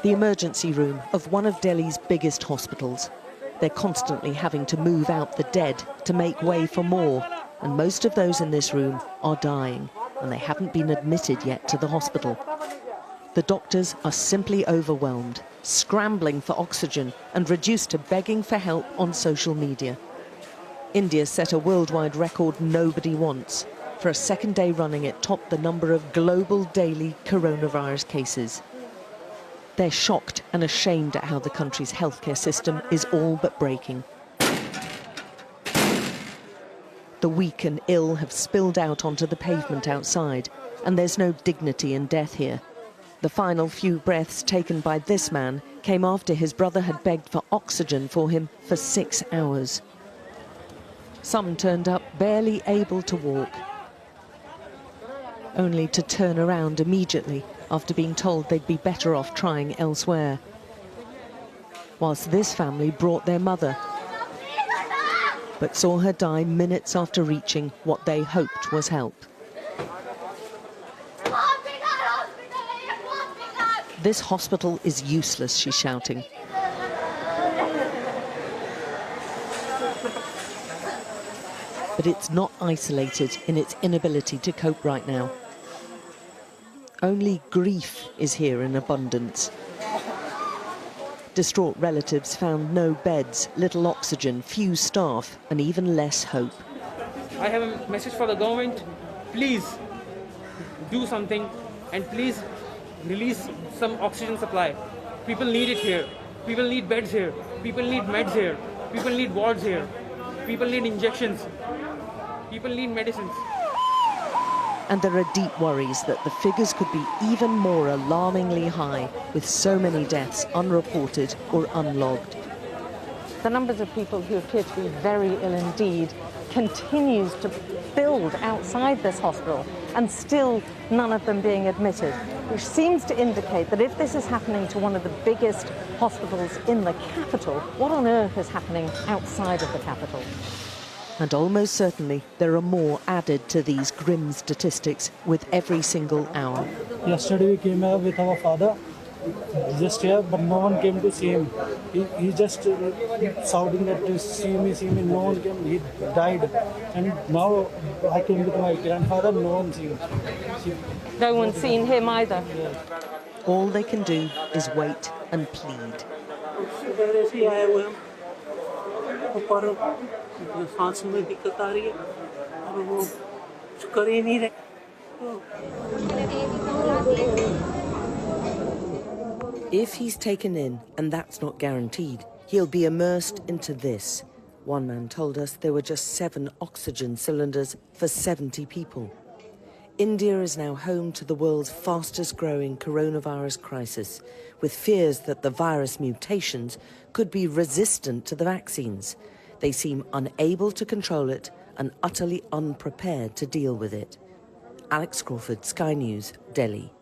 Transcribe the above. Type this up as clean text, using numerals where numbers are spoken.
The emergency room of one of Delhi's biggest hospitals. They're constantly having to move out the dead to make way for more, and most of those in this room are dying, and they haven't been admitted yet to the hospital. The doctors are simply overwhelmed, scrambling for oxygen and reduced to begging for help on social media. India set a worldwide record nobody wants. For a second day running, it topped the number of global daily coronavirus cases. They're shocked and ashamed at how the country's healthcare system is all but breaking. The weak and ill have spilled out onto the pavement outside, and there's no dignity in death here. The final few breaths taken by this man came after his brother had begged for oxygen for him for 6 hours. Some turned up barely able to walk, only to turn around immediately after being told they'd be better off trying elsewhere. Whilst this family brought their mother, but saw her die minutes after reaching what they hoped was help. This hospital is useless, she's shouting. But it's not isolated in its inability to cope right now. Only grief is here in abundance. Distraught relatives found no beds, little oxygen, few staff, and even less hope. I have a message for the government. Please do something, and please release some oxygen supply. People need it here. People need beds here. People need meds here. People need wards here. People need injections. People need medicines. And there are deep worries that the figures could be even more alarmingly high, with so many deaths unreported or unlogged. The numbers of people who appear to be very ill indeed continues to build outside this hospital, and still none of them being admitted, which seems to indicate that if this is happening to one of the biggest hospitals in the capital, what on earth is happening outside of the capital? And almost certainly there are more added to these grim statistics with every single hour. Yesterday we came here with our father, just here, but no one came to see him. He just shouting that see me, no one came, he died. And now I came with my grandfather, no one seen him. No one's seen him either. All they can do is wait and plead. If he's taken in, and that's not guaranteed, he'll be immersed into this. One man told us there were just 7 oxygen cylinders for 70 people. India is now home to the world's fastest growing coronavirus crisis, with fears that the virus mutations could be resistant to the vaccines. They seem unable to control it and utterly unprepared to deal with it. Alex Crawford, Sky News, Delhi.